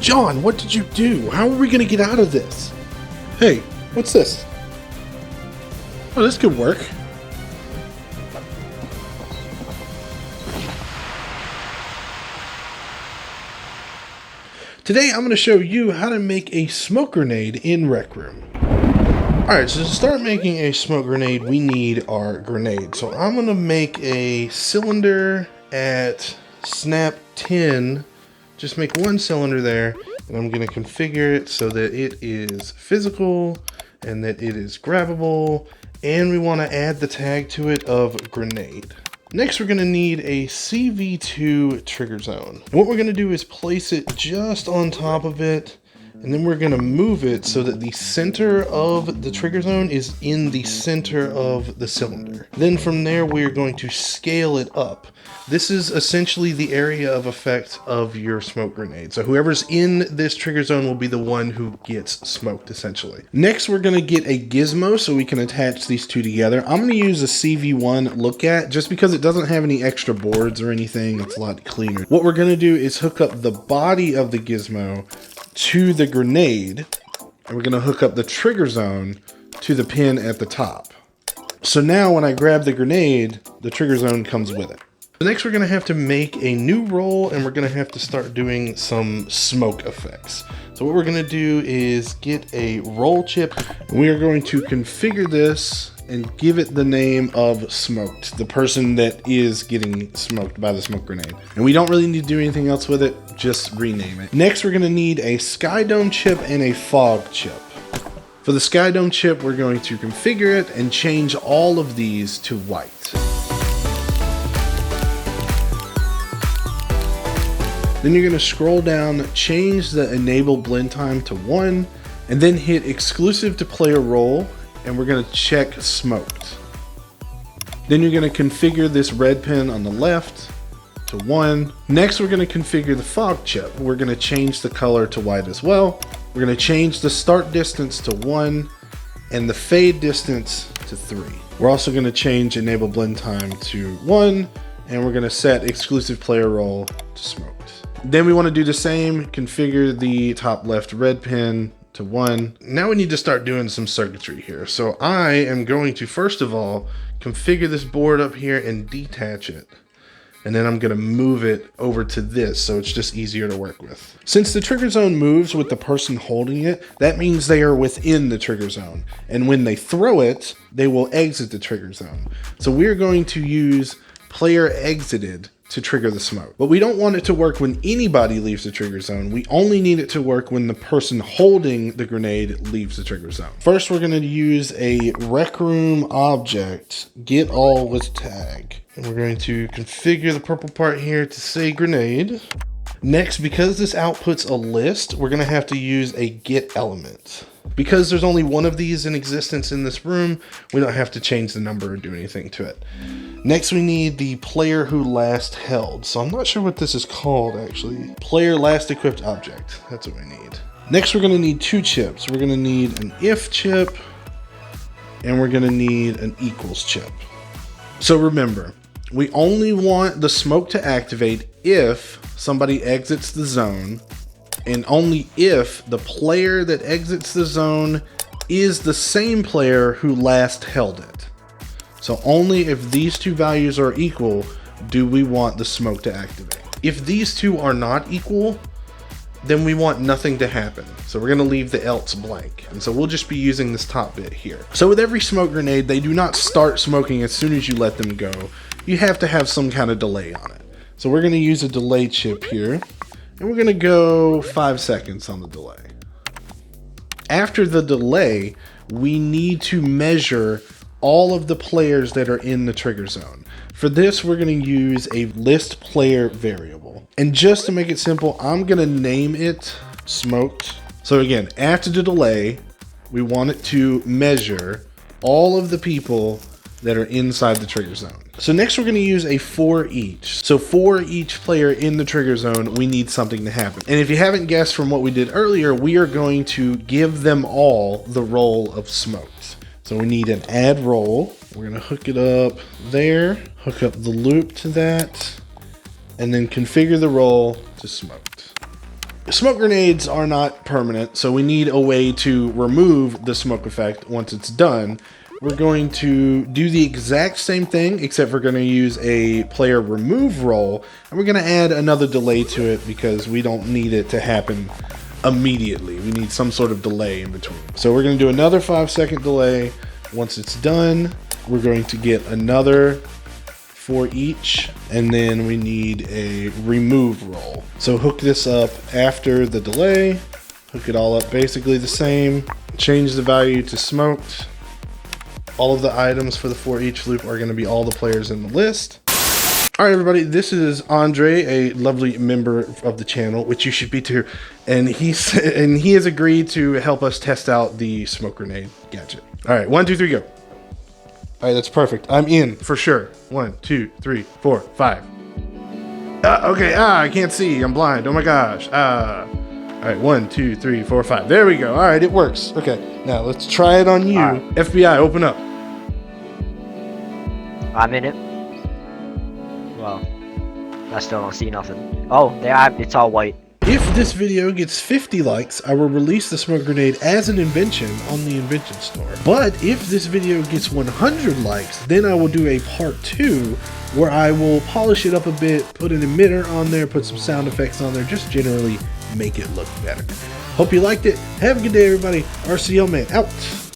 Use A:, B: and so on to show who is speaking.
A: John, what did you do? How are we gonna get out of this? Hey, what's this? Oh, this could work. Today I'm going to show you how to make a smoke grenade in Rec Room. Alright, so to start making a smoke grenade, we need our grenade. So I'm going to make a cylinder at snap 10. Just make one cylinder there, and I'm going to configure it so that it is physical and that it is grabbable, and we want to add the tag to it of grenade. Next, we're going to need a CV2 trigger zone. What we're going to do is place it just on top of it, and then we're going to move it so that the center of the trigger zone is in the center of the cylinder. Then from there, we're going to scale it up. This is essentially the area of effect of your smoke grenade. So whoever's in this trigger zone will be the one who gets smoked, essentially. Next, we're going to get a gizmo so we can attach these two together. I'm going to use a CV1 look at just because it doesn't have any extra boards or anything. It's a lot cleaner. What we're going to do is hook up the body of the gizmo to the grenade, and we're going to hook up the trigger zone to the pin at the top. So now when I grab the grenade, the trigger zone comes with it. Next, we're going to have to make a new roll, and we're going to have to start doing some smoke effects. So what we're going to do is get a roll chip, and we are going to configure this and give it the name of smoked, the person that is getting smoked by the smoke grenade. And we don't really need to do anything else with it, just rename it. Next, we're going to need a sky dome chip and a fog chip. For the sky dome chip, we're going to configure it and change all of these to white. Then you're going to scroll down, change the enable blend time to 1, and then hit exclusive to player roll, and we're going to check smoked. Then you're going to configure this red pin on the left to 1. Next, we're going to configure the fog chip. We're going to change the color to white as well. We're going to change the start distance to 1 and the fade distance to 3. We're also going to change enable blend time to 1, and we're going to set exclusive player roll to smoked. Then we want to do the same, configure the top left red pin to 1. Now we need to start doing some circuitry here. So I am going to, first of all, configure this board up here and detach it. And then I'm going to move it over to this so it's just easier to work with. Since the trigger zone moves with the person holding it, that means they are within the trigger zone. And when they throw it, they will exit the trigger zone. So we're going to use player exited to trigger the smoke. But we don't want it to work when anybody leaves the trigger zone. We only need it to work when the person holding the grenade leaves the trigger zone. First, we're going to use a Rec Room object, get all with tag. And we're going to configure the purple part here to say grenade. Next, because this outputs a list, we're going to have to use a get element. Because there's only one of these in existence in this room, we don't have to change the number or do anything to it. Next, we need the player who last held. So I'm not sure what this is called, actually. Player last equipped object. That's what we need. Next, we're going to need 2 chips. We're going to need an if chip, and we're going to need an equals chip. So remember, we only want the smoke to activate if somebody exits the zone, and only if the player that exits the zone is the same player who last held it. So only if these two values are equal do we want the smoke to activate. If these two are not equal, then we want nothing to happen. So we're gonna leave the else blank. And so we'll just be using this top bit here. So with every smoke grenade, they do not start smoking as soon as you let them go. You have to have some kind of delay on it. So we're gonna use a delay chip here, and we're gonna go 5 seconds on the delay. After the delay, we need to measure all of the players that are in the trigger zone. For this, we're going to use a list player variable. And just to make it simple, I'm going to name it smoked. So again, after the delay, we want it to measure all of the people that are inside the trigger zone. So next we're going to use a for each. So for each player in the trigger zone, we need something to happen. And if you haven't guessed from what we did earlier, we are going to give them all the role of smoked. So we need an add roll. We're going to hook it up there, hook up the loop to that, and then configure the roll to smoked. Smoke grenades are not permanent, so we need a way to remove the smoke effect once it's done. We're going to do the exact same thing, except we're going to use a player remove roll, and we're going to add another delay to it because we don't need it to happen immediately. We need some sort of delay in between. So we're going to do another 5-second delay. Once it's done, we're going to get another for each, and then we need a remove roll. So hook this up after the delay, hook it all up basically the same, change the value to smoked. All of the items for the for each loop are going to be all the players in the list. All right, everybody, this is Andre, a lovely member of the channel, which you should be too, and he has agreed to help us test out the smoke grenade gadget. All right, 1, 2, 3, go. All right, that's perfect. I'm in for sure. 1, 2, 3, 4, 5. Okay, I can't see. I'm blind. Oh my gosh. All right, 1, 2, 3, 4, 5. There we go. All right, it works. Okay, now let's try it on you. Right. FBI, open up.
B: I'm in it. Well, I still don't see nothing. Oh, there, it's all white.
A: If this video gets 50 likes, I will release the smoke grenade as an invention on the invention store. But if this video gets 100 likes, then I will do a part 2 where I will polish it up a bit, put an emitter on there, put some sound effects on there, just generally make it look better. Hope you liked it. Have a good day, everybody. RCL Man out.